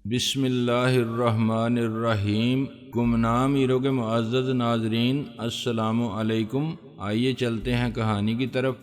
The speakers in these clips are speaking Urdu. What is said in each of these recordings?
بسم اللہ الرحمن الرحیم۔ گمنام ہیرو کے معزز ناظرین، السلام علیکم۔ آئیے چلتے ہیں کہانی کی طرف۔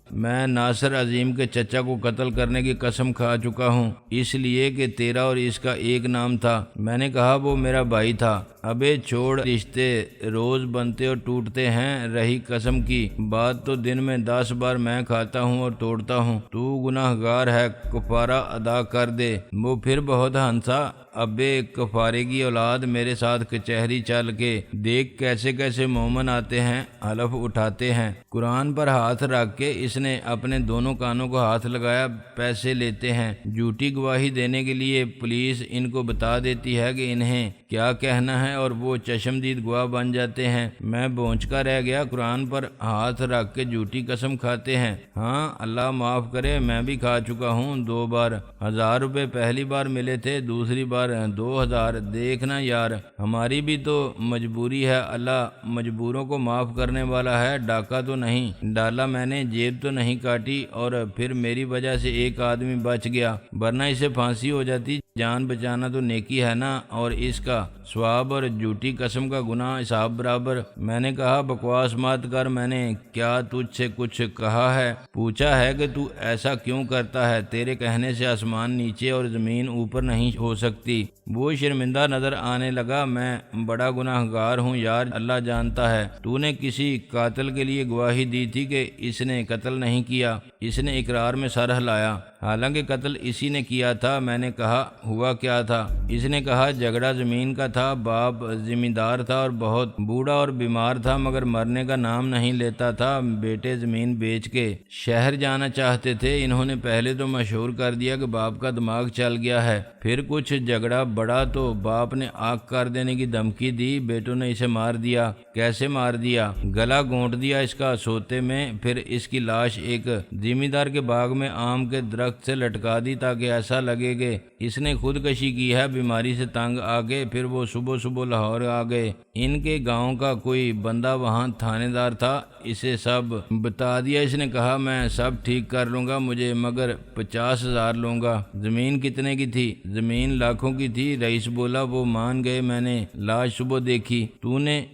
میں ناصر عظیم کے چچا کو قتل کرنے کی قسم کھا چکا ہوں، اس لیے کہ تیرا اور اس کا ایک نام تھا۔ میں نے کہا وہ میرا بھائی تھا۔ ابے چھوڑ، رشتے روز بنتے اور ٹوٹتے ہیں، رہی قسم کی بات تو دن میں 10 بار میں کھاتا ہوں اور توڑتا ہوں۔ تو گناہ گار ہے، کفارہ ادا کر دے۔ وہ پھر بہت ہنسا۔ ابے کفارے کی اولاد، میرے ساتھ کچہری چل کے دیکھ کیسے کیسے مومن آتے ہیں، حلف اٹھاتے ہیں۔ قرآن پر ہاتھ رکھ کے اس نے اپنے دونوں کانوں کو ہاتھ لگایا۔ پیسے لیتے ہیں جھوٹی گواہی دینے کے لیے۔ پولیس ان کو بتا دیتی ہے کہ انہیں کیا کہنا ہے اور وہ چشمدید گواہ بن جاتے ہیں۔ میں بونچکا رہ گیا۔ قرآن پر ہاتھ رکھ کے جھوٹی قسم کھاتے ہیں؟ ہاں، اللہ معاف کرے، میں بھی کھا چکا ہوں 2 بار۔ 1000 روپے پہلی بار ملے تھے، دوسری بار 2000۔ دیکھنا یار، ہماری بھی تو مجبوری ہے، اللہ مجبوروں کو معاف کرنے والا ہے۔ ڈاکہ تو نہیں ڈالا میں نے، جیب تو نہیں کاٹی، اور پھر میری وجہ سے ایک آدمی بچ گیا، ورنہ اسے پھانسی ہو جاتی۔ جان بچانا تو نیکی ہے نا، اور اس کا ثواب اور جھوٹی قسم کا گناہ حساب برابر۔ میں نے کہا بکواس مت کر، میں نے کیا تجھ سے کچھ کہا ہے؟ پوچھا ہے کہ تو ایسا کیوں کرتا ہے؟ تیرے کہنے سے آسمان نیچے اور زمین اوپر نہیں ہو سکتی۔ وہ شرمندہ نظر آنے لگا۔ میں بڑا گناہ گار ہوں یار، اللہ جانتا ہے۔ تو نے کسی قاتل کے لیے گواہی دی تھی کہ اس نے قتل نہیں کیا۔ اس نے اقرار میں سر ہلایا، حالانکہ قتل اسی نے کیا تھا۔ میں نے کہا ہوا کیا تھا؟ اس نے کہا جھگڑا زمین کا تھا، باپ ذمہ دار تھا اور بہت بوڑھا اور بیمار تھا، مگر مرنے کا نام نہیں لیتا تھا۔ بیٹے زمین بیچ کے شہر جانا چاہتے تھے۔ انہوں نے پہلے تو مشہور کر دیا کہ باپ کا دماغ چل گیا ہے، پھر کچھ جھگڑا بڑا تو باپ نے آگ کر دینے کی دھمکی دی، بیٹوں نے اسے مار دیا۔ کیسے مار دیا؟ گلا گھونٹ دیا اس کا سوتے میں، پھر اس کی لاش ایک ذمہ دار کے باغ میں آم کے درخت سے لٹکا دی تاکہ ایسا لگے کہ اس نے خودکشی کی ہے۔ بیماری سے تنگ آ گئے، پھر وہ صبح صبح لاہور آ گئے۔ ان کے گاؤں کا کوئی بندہ وہاں تھانے دار تھا، اسے سب بتا دیا۔ اس نے کہا میں سب ٹھیک کر لوں گا، مجھے مگر 50,000 لوں گا۔ زمین کتنے کی تھی؟ زمین لاکھوں کی تھی۔ رئیس بولا وہ مان گئے۔ میں نے لاش صبح دیکھی۔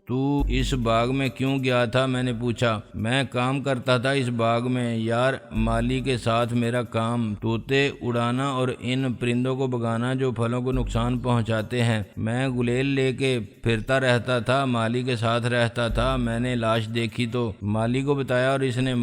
تو اس باغ میں کیوں گیا تھا؟ میں نے پوچھا۔ میں کام کرتا تھا اس باغ میں یار، مالی کے ساتھ میرا کام طوطے اڑانا اور ان پرندوں کو بھگانا جو پھلوں کو نقصان پہنچاتے ہیں۔ میں گلیل لے کے پھرتا رہتا تھا، مالی کے ساتھ رہتا تھا۔ میں نے لاش دیکھی تو مالی کو بتایا، اور اس نے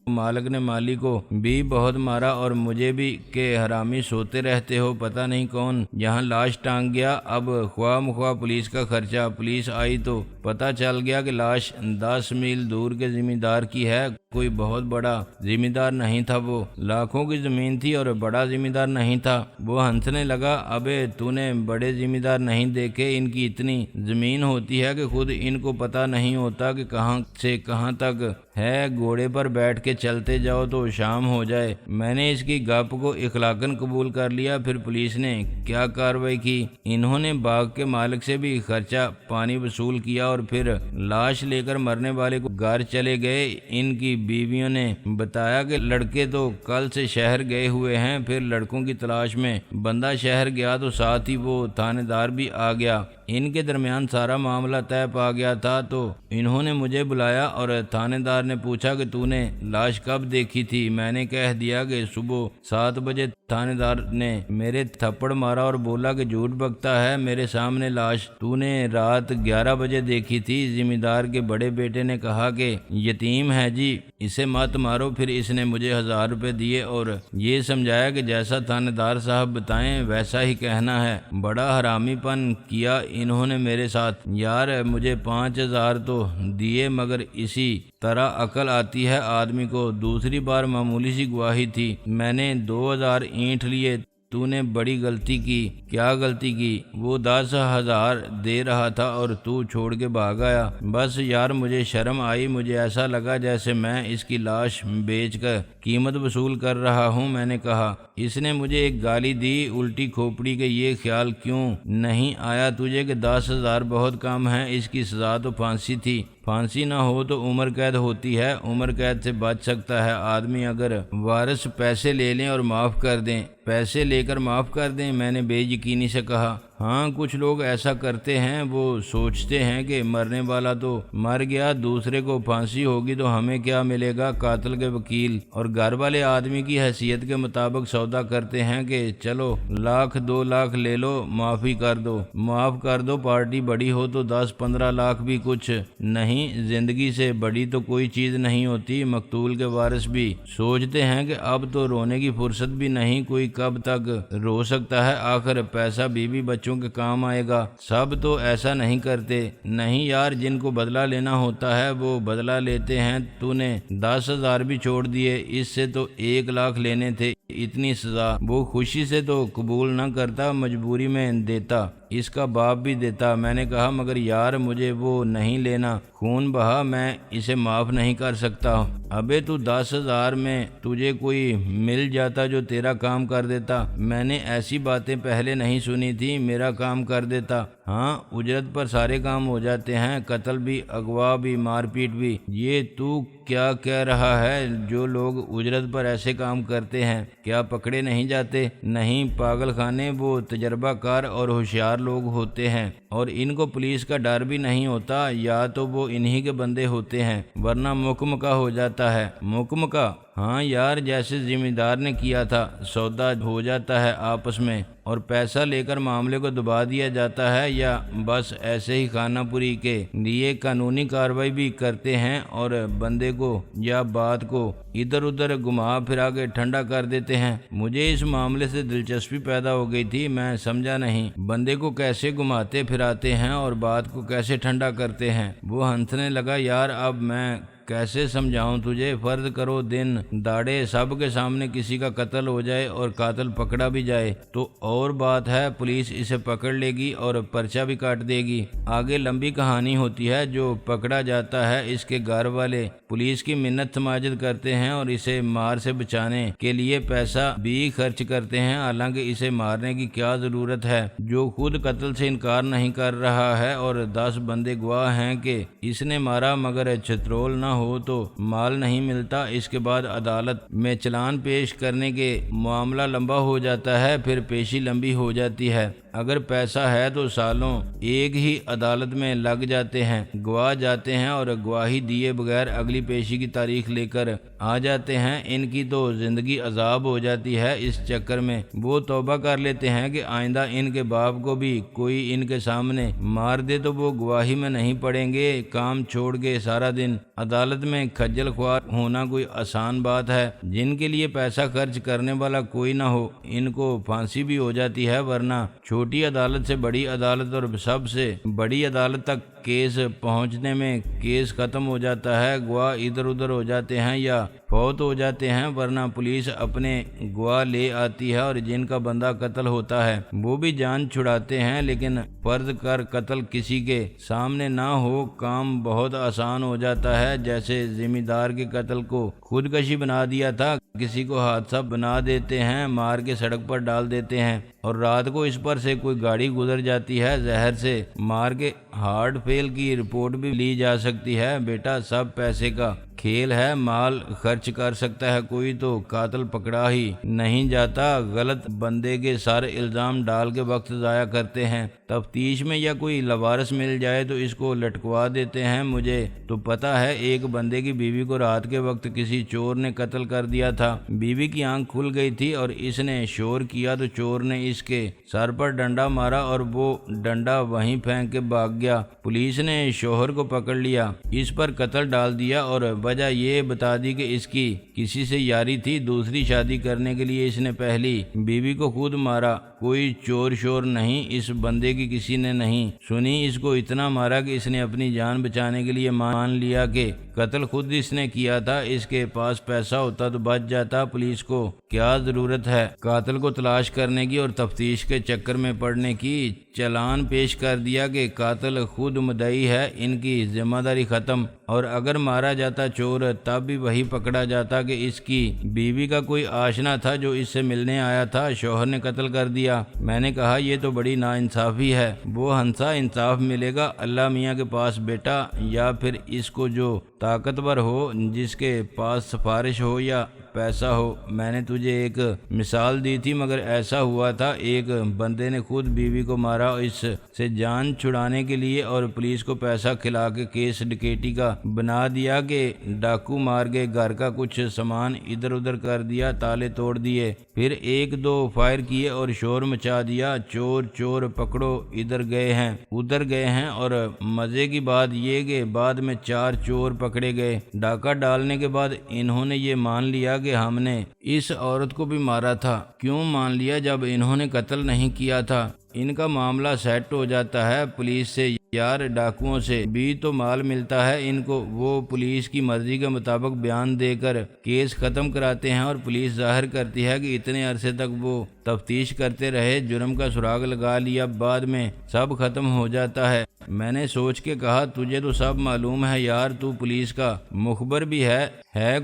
مالک نے مالی کو بھی بہت مارا، اور مجھے بھی کہ حرامی سوتے رہتے ہو، پتہ نہیں کون یہاں لاش ٹانگ گیا۔ اب خواہ مخواہ پولیس کا خرچہ۔ پولیس آئی تو پتہ چل گیا کہ لاش 10 میل دور کے ذمہ دار کی ہے۔ کوئی بہت بڑا ذمہ دار نہیں تھا، وہ لاکھوں کی زمین تھی اور بڑا ذمہ دار نہیں تھا۔ وہ ہنسنے لگا۔ ابے تو نے بڑے ذمہ دار نہیں دیکھے؟ ان کی اتنی زمین ہوتی ہے کہ خود ان کو پتہ نہیں ہوتا کہ کہاں سے کہاں تک ہے۔ گھوڑے پر بیٹھ کے چلتے جاؤ تو شام ہو جائے۔ میں نے اس کی گپ کو اخلاقاً قبول کر لیا۔ پھر پولیس نے کیا کارروائی کی؟ انہوں نے باغ کے مالک سے بھی خرچہ پانی وصول کیا، اور پھر لاش لے کر مرنے والے کو گھر چلے گئے۔ ان کی بیویوں نے بتایا کہ لڑکے تو کل سے شہر گئے ہوئے ہیں۔ پھر لڑکوں کی تلاش میں بندہ شہر گیا تو ساتھ ہی وہ تھانے دار بھی آ گیا۔ ان کے درمیان سارا معاملہ طے پا گیا تھا، تو انہوں نے مجھے بلایا، اور تھانے دار نے پوچھا کہ تو نے لاش کب دیکھی تھی؟ میں نے کہہ دیا کہ صبح 7 بجے۔ تھانے دار نے میرے تھپڑ مارا اور بولا کہ جھوٹ بکتا ہے، میرے سامنے لاش تو نے رات 11 بجے دیکھی تھی۔ ذمہ دار کے بڑے بیٹے نے کہا کہ یتیم ہے جی، اسے مت مارو۔ پھر اس نے مجھے 1000 روپے دیے اور یہ سمجھایا کہ جیسا تھانے دار صاحب بتائیں ویسا ہی کہنا ہے۔ بڑا حرامی پن کیا انہوں نے میرے ساتھ یار۔ مجھے 5000 تو دیے، مگر اسی طرح عقل آتی ہے آدمی کو۔ دوسری بار معمولی سی گواہی تھی، میں نے 2000 اینٹ لیے۔ تو نے بڑی غلطی کی۔ کیا غلطی کی؟ وہ 10,000 دے رہا تھا اور تو چھوڑ کے بھاگ آیا۔ بس یار مجھے شرم آئی، مجھے ایسا لگا جیسے میں اس کی لاش بیچ کر قیمت وصول کر رہا ہوں۔ میں نے کہا اس نے مجھے ایک گالی دی الٹی کھوپڑی کہ یہ خیال کیوں نہیں آیا تجھے کہ 10,000 بہت کم ہے، اس کی سزا تو پھانسی تھی، پھانسی نہ ہو تو عمر قید ہوتی ہے، عمر قید سے بچ سکتا ہے آدمی اگر وارث پیسے لے لیں اور معاف کر دیں، پیسے لے کر معاف کر دیں۔ میں نے بے یقینی سے کہا ہاں کچھ لوگ ایسا کرتے ہیں، وہ سوچتے ہیں کہ مرنے والا تو مر گیا، دوسرے کو پھانسی ہوگی تو ہمیں کیا ملے گا۔ قاتل کے وکیل اور گھر والے آدمی کی حیثیت کے مطابق سودا کرتے ہیں کہ چلو 1,00,000 2,00,000 لے لو، معاف کر دو، پارٹی بڑی ہو تو 10-15 لاکھ بھی کچھ نہیں، زندگی سے بڑی تو کوئی چیز نہیں ہوتی۔ مقتول کے وارث بھی سوچتے ہیں کہ اب تو رونے کی فرصت بھی نہیں، کوئی کب تک رو سکتا ہے، آخر پیسہ بیوی بچوں کے کام آئے گا۔ سب تو ایسا نہیں کرتے، نہیں یار، جن کو بدلہ لینا ہوتا ہے وہ بدلہ لیتے ہیں۔ تو نے 10,000 بھی چھوڑ دیے، اس سے تو 1,00,000 لینے تھے، اتنی سزا وہ خوشی سے تو قبول نہ کرتا، مجبوری میں دیتا، اس کا باپ بھی دیتا۔ میں نے کہا مگر یار مجھے وہ نہیں لینا، خون بہا، میں اسے معاف نہیں کر سکتا۔ ابے تو 10,000 میں تجھے کوئی مل جاتا جو تیرا کام کر دیتا، میں نے ایسی باتیں پہلے نہیں سنی تھی، میرا کام کر دیتا۔ ہاں اجرت پر سارے کام ہو جاتے ہیں، قتل بھی، اغوا بھی، مار پیٹ بھی۔ یہ تو کیا کہہ رہا ہے؟ جو لوگ اجرت پر ایسے کام کرتے ہیں کیا پکڑے نہیں جاتے؟ نہیں پاگل خانے، وہ تجربہ کار اور ہوشیار لوگ ہوتے ہیں اور ان کو پولیس کا ڈر بھی نہیں ہوتا، یا تو وہ انہی کے بندے ہوتے ہیں ورنہ مکمکا ہو جاتا ہے۔ مکمکا؟ ہاں یار، جیسے ذمہ دار نے کیا تھا، سودا ہو جاتا ہے آپس میں اور پیسہ لے کر معاملے کو دبا دیا جاتا ہے، یا بس ایسے ہی خانہ پوری کے لیے قانونی کارروائی بھی کرتے ہیں اور بندے کو یا بات کو ادھر ادھر گھما پھرا کے ٹھنڈا کر دیتے ہیں۔ مجھے اس معاملے سے دلچسپی پیدا ہو گئی تھی، میں سمجھا نہیں بندے کو کیسے گھماتے پھراتے ہیں اور بات کو کیسے ٹھنڈا کرتے ہیں۔ وہ ہنسنے لگا، یار اب میں کیسے سمجھاؤں تجھے؟ فرض کرو دن داڑے سب کے سامنے کسی کا قتل ہو جائے اور قاتل پکڑا بھی جائے تو اور بات ہے، پولیس اسے پکڑ لے گی اور پرچہ بھی کاٹ دے گی، آگے لمبی کہانی ہوتی ہے۔ جو پکڑا جاتا ہے اس کے گھر والے پولیس کی منت سماجت کرتے ہیں اور اسے مار سے بچانے کے لیے پیسہ بھی خرچ کرتے ہیں، حالانکہ اسے مارنے کی کیا ضرورت ہے؟ جو خود قتل سے انکار نہیں کر رہا ہے اور 10 بندے گواہ ہیں کہ اس نے مارا، مگر چترول نہ ہو تو مال نہیں ملتا۔ اس کے بعد عدالت میں چلان پیش کرنے کے معاملہ لمبا ہو جاتا ہے، پھر پیشی لمبی ہو جاتی ہے۔ اگر پیسہ ہے تو سالوں ایک ہی عدالت میں لگ جاتے ہیں، گواہ جاتے ہیں اور گواہی دیے بغیر اگلی پیشی کی تاریخ لے کر آ جاتے ہیں۔ ان کی تو زندگی عذاب ہو جاتی ہے، اس چکر میں وہ توبہ کر لیتے ہیں کہ آئندہ ان کے باپ کو بھی کوئی ان کے سامنے مار دے تو وہ گواہی میں نہیں پڑیں گے۔ کام چھوڑ کے سارا دن عدالت میں کھجل خوار ہونا کوئی آسان بات ہے؟ جن کے لیے پیسہ خرچ کرنے والا کوئی نہ ہو ان کو پھانسی بھی ہو جاتی ہے، ورنہ چھوٹی عدالت سے بڑی عدالت اور سب سے بڑی عدالت تک کیس پہنچنے میں کیس ختم ہو جاتا ہے، گواہ ادھر ادھر ہو جاتے ہیں یا فوت ہو جاتے ہیں، ورنہ پولیس اپنے گواہ لے آتی ہے اور جن کا بندہ قتل ہوتا ہے وہ بھی جان چھڑاتے ہیں۔ لیکن فرض کر قتل کسی کے سامنے نہ ہو، کام بہت آسان ہو جاتا ہے، جیسے ذمہ دار کے قتل کو خودکشی بنا دیا تھا، کسی کو حادثہ بنا دیتے ہیں، مار کے سڑک پر ڈال دیتے ہیں اور رات کو اس پر سے کوئی گاڑی گزر جاتی ہے، زہر سے مار کے ہارٹ فیل کی رپورٹ بھی لی جا سکتی ہے۔ بیٹا سب پیسے کا کھیل ہے، مال خرچ کر سکتا ہے کوئی، تو قاتل پکڑا ہی نہیں جاتا۔ غلط بندے کے سارے الزام ڈال کے وقت ضائع کرتے ہیں، تفتیش میں یا کوئی لوارث مل جائے تو اس کو لٹکوا دیتے ہیں۔ مجھے تو پتا ہے ایک بندے کی بیوی کو رات کے وقت کسی چور نے قتل کر دیا تھا، بیوی کی آنکھ کھل گئی تھی اور اس نے شور کیا تو چور نے اس کے سر پر ڈنڈا مارا اور وہ ڈنڈا وہیں پھینک کے بھاگ گیا۔ پولیس نے شوہر کو پکڑ لیا، اس پر قتل ڈال دیا اور وجہ یہ بتا دی کہ اس کی کسی سے یاری تھی، دوسری شادی کرنے کے لیے اس نے پہلی بیوی کو خود مارا۔ کوئی چور شور نہیں، اس بندے کی کسی نے نہیں سنی، اس کو اتنا مارا کہ اس نے اپنی جان بچانے کے لیے مان لیا کہ قتل خود اس نے کیا تھا، اس کے پاس پیسہ ہوتا تو بچ جاتا۔ پولیس کو کیا ضرورت ہے قاتل کو تلاش کرنے کی اور تفتیش کے چکر میں پڑنے کی؟ چلان پیش کر دیا کہ قاتل خود مدعی ہے، ان کی ذمہ داری ختم، اور اگر مارا جاتا چور تب بھی وہی پکڑا جاتا کہ اس کی بیوی کا کوئی آشنا تھا جو اس سے ملنے آیا تھا، شوہر نے قتل کر دیا۔ میں نے کہا یہ تو بڑی ناانصافی ہے۔ وہ ہنسا، انصاف ملے گا اللہ میاں کے پاس بیٹا، یا پھر اس کو جو طاقتور ہو، جس کے پاس سفارش ہو یا پیسہ ہو۔ میں نے تجھے ایک مثال دی تھی، مگر ایسا ہوا تھا ایک بندے نے خود بیوی کو مارا اس سے جان چھڑانے کے لیے، اور پولیس کو پیسہ کھلا کے کیس ڈکیٹی کا بنا دیا کہ ڈاکو مار گئے، گھر کا کچھ سامان ادھر ادھر کر دیا، تالے توڑ دیے، پھر ایک دو فائر کیے اور شور مچا دیا، چور چور پکڑو، ادھر گئے ہیں۔ اور مزے کی بات یہ کہ بعد میں 4 چور پکڑے گئے۔ ڈاکہ ڈالنے کے بعد انہوں نے یہ مان لیا کہ ہم نے اس عورت کو بھی مارا تھا۔ کیوں مان لیا جب انہوں نے قتل نہیں کیا تھا؟ ان کا معاملہ سیٹ ہو جاتا ہے پولیس سے، یار ڈاکوؤں سے بھی تو مال ملتا ہے ان کو۔ وہ پولیس کی مرضی کے مطابق بیان دے کر کیس ختم کراتے ہیں، اور پولیس ظاہر کرتی ہے کہ اتنے عرصے تک وہ تفتیش کرتے رہے، جرم کا سراغ لگا لیا، بعد میں سب ختم ہو جاتا ہے۔ میں نے سوچ کے کہا تجھے تو سب معلوم ہے یار، تو پولیس کا مخبر بھی ہے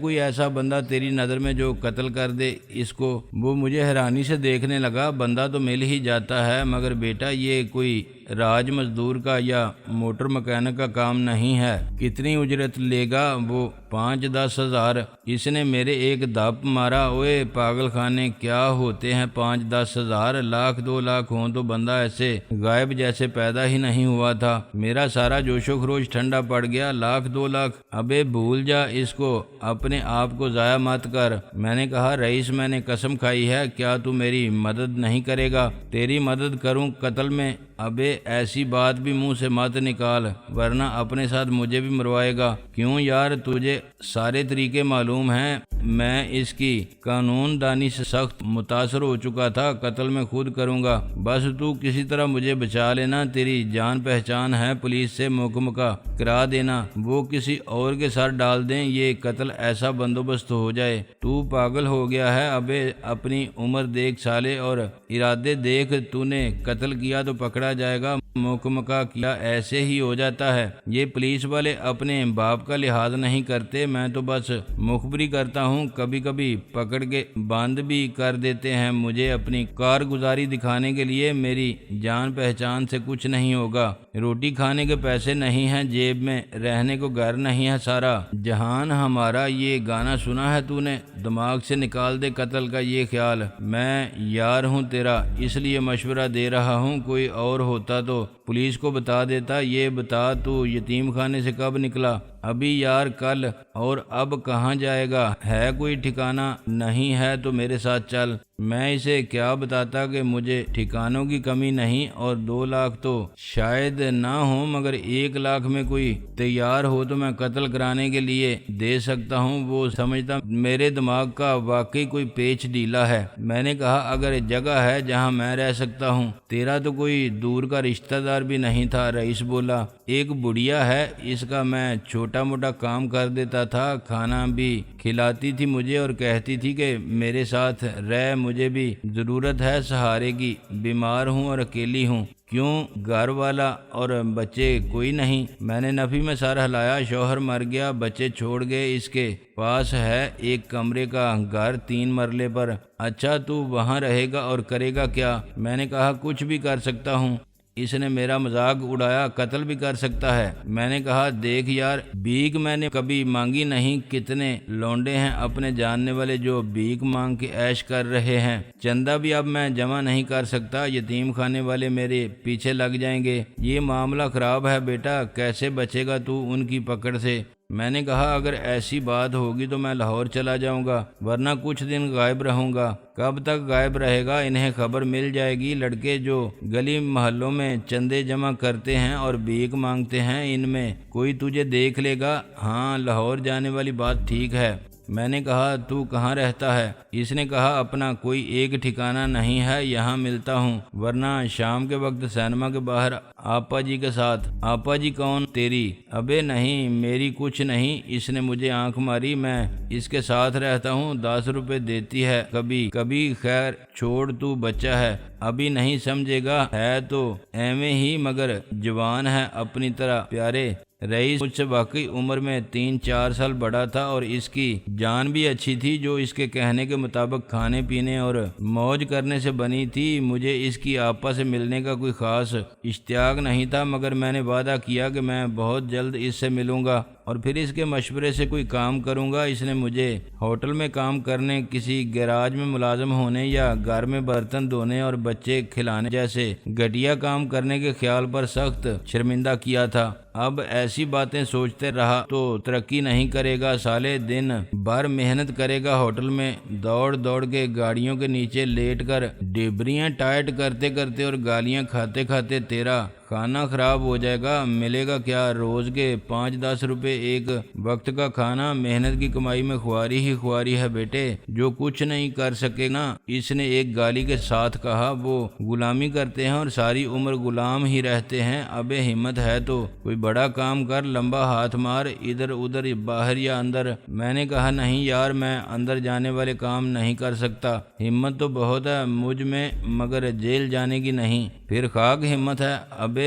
کوئی ایسا بندہ تیری نظر میں جو قتل کر دے اس کو؟ وہ مجھے حیرانی سے دیکھنے لگا۔ بندہ تو مل ہی جاتا ہے، مگر بیٹا یہ کوئی راج مزدور کا یا موٹر مکینک کا کام نہیں ہے۔ کتنی اجرت لے گا وہ؟ 5-10 ہزار۔ اس نے میرے ایک دھپ مارا۔ اوئے پاگل خانے، کیا ہوتے ہیں 5-10 ہزار؟ 1,00,000-2 لاکھ ہوں تو بندہ ایسے غائب جیسے پیدا ہی نہیں ہوا تھا۔ میرا سارا جوش و خروش ٹھنڈا پڑ گیا۔ 1,00,000-2 لاکھ؟ ابے بھول جا اس کو، اپنے آپ کو ضائع مت کر۔ میں نے کہا رئیس میں نے قسم کھائی ہے، کیا تو میری مدد نہیں کرے گا؟ تیری مدد کروں قتل میں؟ ابے ایسی بات بھی منہ سے مت نکال، ورنہ اپنے ساتھ مجھے بھی مروائے گا۔ کیوں یار، تجھے سارے طریقے معلوم ہیں۔ میں اس کی قانون دانی سے سخت متاثر ہو چکا تھا۔ قتل میں خود کروں گا، بس تو کسی طرح مجھے بچا لینا۔ تیری جان پہچان ہے، پولیس سے محکمہ کرا دینا، وہ کسی اور کے ساتھ ڈال دیں، یہ قتل ایسا بندوبست ہو جائے۔ تو پاگل ہو گیا ہے؟ ابے اپنی عمر دیکھ سالے، اور ارادے دیکھ۔ تو نے قتل کیا تو پکڑا جائے گا، محکمہ کیا ایسے ہی ہو جاتا ہے؟ یہ پولیس والے اپنے باپ کا لحاظ نہیں کرتے، میں تو بس مخبری کرتا ہوں، کبھی کبھی پکڑ کے بند بھی کر دیتے ہیں مجھے اپنی کارگزاری دکھانے کے لیے۔ میری جان پہچان سے کچھ نہیں ہوگا، روٹی کھانے کے پیسے نہیں ہیں جیب میں، رہنے کو گھر نہیں ہے، سارا جہان ہمارا۔ یہ گانا سنا ہے تو نے؟ دماغ سے نکال دے قتل کا یہ خیال۔ میں یار ہوں تیرا، اس لیے مشورہ دے رہا ہوں، کوئی اور ہوتا تو پولیس کو بتا دیتا۔ یہ بتا تو یتیم خانے سے کب نکلا؟ ابھی یار کل۔ اور اب کہاں جائے گا؟ ہے کوئی ٹھکانہ؟ نہیں ہے تو میرے ساتھ چل۔ میں اسے کیا بتاتا کہ مجھے ٹھکانوں کی کمی نہیں، اور 2 لاکھ تو شاید نہ ہو، مگر 1 لاکھ میں کوئی تیار ہو تو میں قتل کرانے کے لیے دے سکتا ہوں۔ وہ سمجھتا میرے دماغ کا واقعی کوئی پیچ ڈھیلا ہے۔ میں نے کہا اگر جگہ ہے جہاں میں رہ سکتا ہوں، تیرا تو کوئی دور کا رشتہ دار بھی نہیں تھا۔ رئیس بولا ایک بڑھیا ہے، اس کا میں چھوٹا موٹا کام کر دیتا تھا، کھانا بھی کھلاتی تھی مجھے اور کہتی تھی کہ میرے ساتھ رہ، مجھے بھی ضرورت ہے سہارے کی، بیمار ہوں اور اکیلی ہوں۔ کیوں گھر والا اور بچے کوئی نہیں؟ میں نے نفی میں سر ہلایا۔ شوہر مر گیا، بچے چھوڑ گئے، اس کے پاس ہے ایک کمرے کا گھر 3 مرلے پر۔ اچھا تو وہاں رہے گا اور کرے گا کیا؟ میں نے کہا کچھ بھی کر سکتا ہوں۔ اس نے میرا مذاق اڑایا، قتل بھی کر سکتا ہے؟ میں نے کہا دیکھ یار، بھیک میں نے کبھی مانگی نہیں، کتنے لونڈے ہیں اپنے جاننے والے جو بھیک مانگ کے عیش کر رہے ہیں، چندہ بھی اب میں جمع نہیں کر سکتا، یتیم خانے والے میرے پیچھے لگ جائیں گے، یہ معاملہ خراب ہے بیٹا، کیسے بچے گا تو ان کی پکڑ سے؟ میں نے کہا اگر ایسی بات ہوگی تو میں لاہور چلا جاؤں گا، ورنہ کچھ دن غائب رہوں گا۔ کب تک غائب رہے گا؟ انہیں خبر مل جائے گی، لڑکے جو گلی محلوں میں چندے جمع کرتے ہیں اور بھیک مانگتے ہیں، ان میں کوئی تجھے دیکھ لے گا۔ ہاں لاہور جانے والی بات ٹھیک ہے۔ میں نے کہا تو کہاں رہتا ہے؟ اس نے کہا اپنا کوئی ایک ٹھکانہ نہیں ہے، یہاں ملتا ہوں، ورنہ شام کے وقت سینما کے باہر آپا جی کے ساتھ۔ آپا جی کون تیری؟ ابے نہیں میری کچھ نہیں، اس نے مجھے آنکھ ماری، میں اس کے ساتھ رہتا ہوں، 10 روپے دیتی ہے کبھی کبھی، خیر چھوڑ، تو بچہ ہے ابھی نہیں سمجھے گا، ہے تو ایویں ہی مگر جوان ہے اپنی طرح پیارے۔ رئیس مجھ سے واقعی عمر میں 3-4 سال بڑا تھا اور اس کی جان بھی اچھی تھی، جو اس کے کہنے کے مطابق کھانے پینے اور موج کرنے سے بنی تھی۔ مجھے اس کی آپا سے ملنے کا کوئی خاص اشتیاق نہیں تھا، مگر میں نے وعدہ کیا کہ میں بہت جلد اس سے ملوں گا اور پھر اس کے مشورے سے کوئی کام کروں گا۔ اس نے مجھے ہوٹل میں کام کرنے، کسی گیراج میں ملازم ہونے یا گھر میں برتن دھونے اور بچے کھلانے جیسے گھٹیا کام کرنے کے خیال پر سخت شرمندہ کیا تھا۔ اب ایسی باتیں سوچتے رہا تو ترقی نہیں کرے گا۔ سالے دن بھر محنت کرے گا ہوٹل میں، دوڑ دوڑ کے گاڑیوں کے نیچے لیٹ کر ڈبریاں ٹائٹ کرتے کرتے اور گالیاں کھاتے کھاتے تیرا کھانا خراب ہو جائے گا۔ ملے گا کیا؟ روز کے 5-10 روپے ایک وقت کا کھانا۔ محنت کی کمائی میں خواری ہی خواری ہے بیٹے، جو کچھ نہیں کر سکے نا۔ اس نے ایک گالی کے ساتھ کہا۔ وہ غلامی کرتے ہیں اور ساری عمر غلام ہی رہتے ہیں۔ ابے ہمت ہے تو کوئی بڑا کام کر، لمبا ہاتھ مار، ادھر ادھر باہر یا اندر۔ میں نے کہا نہیں یار، میں اندر جانے والے کام نہیں کر سکتا۔ ہمت تو بہت ہے مجھ میں، مگر جیل جانے کی نہیں۔ پھر خاک ہمت ہے۔ ابے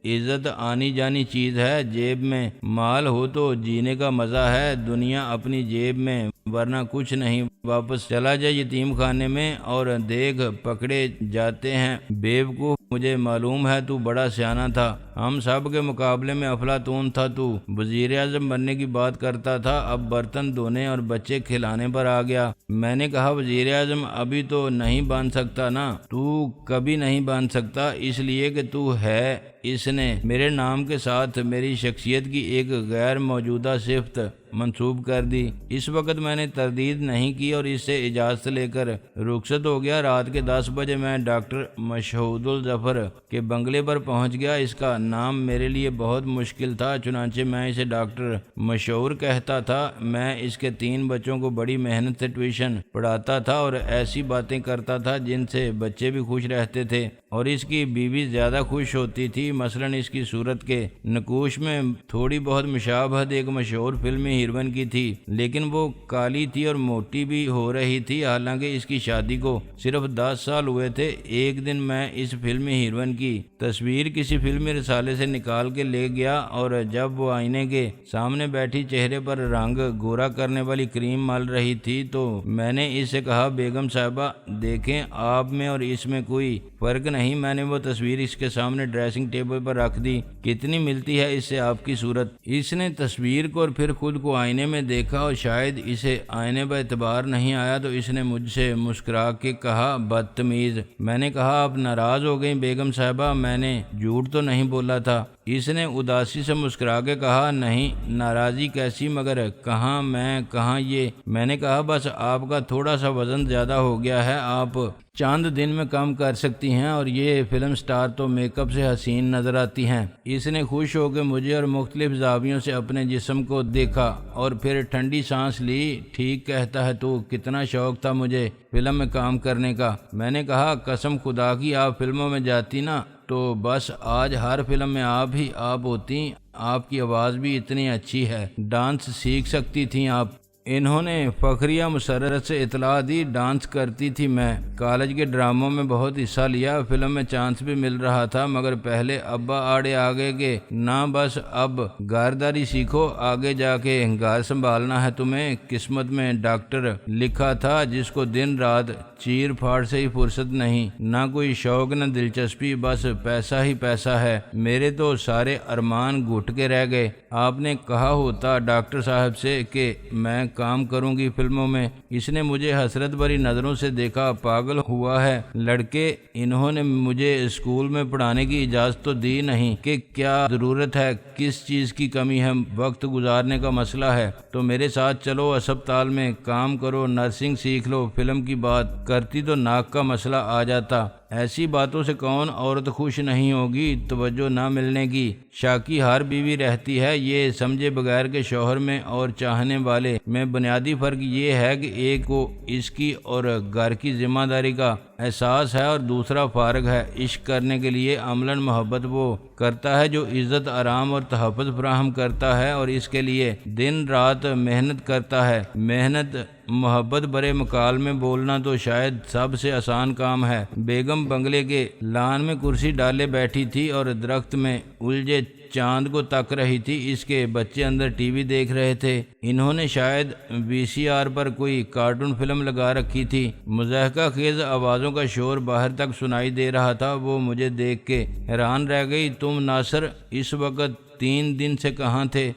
عزت آنی جانی چیز ہے، جیب میں مال ہو تو جینے کا مزہ ہے۔ دنیا اپنی جیب میں، ورنہ کچھ نہیں۔ واپس چلا جا یتیم خانے میں اور دیکھ پکڑے جاتے ہیں۔ بیوقوف، مجھے معلوم ہے تو بڑا سیانہ تھا، ہم سب کے مقابلے میں افلاطون تھا۔ تو وزیر اعظم بننے کی بات کرتا تھا، اب برتن دھونے اور بچے کھلانے پر آ گیا۔ میں نے کہا وزیر اعظم ابھی تو نہیں بن سکتا نا، تو کبھی نہیں بن سکتا اس لیے کہ تو ہے۔ اس نے میرے نام کے ساتھ میری شخصیت کی ایک غیر موجودہ صفت منسوب کر دی۔ اس وقت میں نے تردید نہیں کی اور اس سے اجازت لے کر رخصت ہو گیا۔ رات کے 10 بجے میں ڈاکٹر مشہود الظفر کے بنگلے پر پہنچ گیا۔ اس کا نام میرے لیے بہت مشکل تھا، چنانچہ میں اسے ڈاکٹر مشہور کہتا تھا۔ میں اس کے 3 بچوں کو بڑی محنت سے ٹیوشن پڑھاتا تھا اور ایسی باتیں کرتا تھا جن سے بچے بھی خوش رہتے تھے اور اس کی بیوی زیادہ خوش ہوتی تھی۔ مثلاً اس کی صورت کے نقوش میں تھوڑی بہت مشابہت ایک مشہور فلمی ہیروئن کی تھی، لیکن وہ کالی تھی اور موٹی بھی ہو رہی تھی۔ حالانکہ اس کی شادی کو صرف 10 سال ہوئے تھے۔ ایک دن میں اس فلمی ہیروئن کی تصویر کسی فلمی رسالے سے نکال کے لے گیا اور جب وہ آئینے کے سامنے بیٹھی چہرے پر رنگ گورا کرنے والی کریم مل رہی تھی تو میں نے اس سے کہا بیگم صاحبہ دیکھیں آپ میں اور اس میں کوئی فرق نہیں۔ میں نے وہ تصویر اس کے سامنے ڈریسنگ ٹیبل پر رکھ دی۔ کتنی ملتی ہے اس سے آپ کی صورت؟ اس نے تصویر کو اور پھر خود کو آئینے میں دیکھا اور شاید اسے آئینے پر اعتبار نہیں آیا تو اس نے مجھ سے مسکرا کے کہا بدتمیز۔ میں نے کہا آپ ناراض ہو گئی بیگم صاحبہ، میں نے جھوٹ تو نہیں بولا تھا۔ اس نے اداسی سے مسکرا کے کہا نہیں ناراضی کیسی، مگر کہاں میں کہاں یہ۔ میں نے کہا بس آپ کا تھوڑا سا وزن زیادہ ہو گیا ہے، آپ چند دن میں کم کر سکتی ہیں اور یہ فلم سٹار تو میک اپ سے حسین نظر آتی ہیں۔ اس نے خوش ہو کے مجھے اور مختلف زاویوں سے اپنے جسم کو دیکھا اور پھر ٹھنڈی سانس لی۔ ٹھیک کہتا ہے تو، کتنا شوق تھا مجھے فلم میں کام کرنے کا۔ میں نے کہا قسم خدا کی آپ فلموں میں جاتی نا تو بس آج ہر فلم میں آپ ہی آپ ہوتی۔ آپ کی آواز بھی اتنی اچھی ہے، ڈانس سیکھ سکتی تھیں آپ۔ انہوں نے فخریہ مسرت سے اطلاع دی ڈانس کرتی تھی میں، کالج کے ڈراموں میں بہت حصہ لیا، فلم میں چانس بھی مل رہا تھا، مگر پہلے ابا آڑے آگے کہ نہ بس اب گارداری سیکھو، آگے جا کے گھر سنبھالنا ہے تمہیں۔ قسمت میں ڈاکٹر لکھا تھا جس کو دن رات چیر پھاڑ سے ہی فرصت نہیں، نہ کوئی شوق نہ دلچسپی، بس پیسہ ہی پیسہ ہے۔ میرے تو سارے ارمان گھٹ کے رہ گئے۔ آپ نے کہا ہوتا ڈاکٹر صاحب سے کہ میں کام کروں گی فلموں میں۔ اس نے مجھے حسرت بھری نظروں سے دیکھا، پاگل ہوا ہے لڑکے، انہوں نے مجھے اسکول میں پڑھانے کی اجازت تو دی نہیں کہ کیا ضرورت ہے، کس چیز کی کمی ہے، وقت گزارنے کا مسئلہ ہے تو میرے ساتھ چلو اسپتال میں کام کرو، نرسنگ سیکھ لو۔ فلم کی بات کرتی تو ناک کا مسئلہ آ جاتا۔ ایسی باتوں سے کون عورت خوش نہیں ہوگی، توجہ نہ ملنے کی شاکی ہر بیوی رہتی ہے، یہ سمجھے بغیر کہ شوہر میں اور چاہنے والے میں بنیادی فرق یہ ہے کہ ایک کو اس کی اور گھر کی ذمہ داری کا احساس ہے اور دوسرا فارغ ہے۔ عشق کرنے کے لیے عملاً محبت وہ کرتا ہے جو عزت آرام اور تحفظ فراہم کرتا ہے اور اس کے لیے دن رات محنت کرتا ہے۔ محنت محبت برے مکالمے بولنا تو شاید سب سے آسان کام ہے۔ بیگم بنگلے کے لان میں کرسی ڈالے بیٹھی تھی اور درخت میں الجھے چاند کو تک رہی تھی۔ اس کے بچے اندر ٹی وی دیکھ رہے تھے۔ انہوں نے شاید VCR پر کوئی کارٹون فلم لگا رکھی تھی۔ مضحکہ خیز آوازوں کا شور باہر تک سنائی دے رہا تھا۔ وہ مجھے دیکھ کے حیران رہ گئی۔ تم ناصر اس وقت 3 دن سے کہاں تھے؟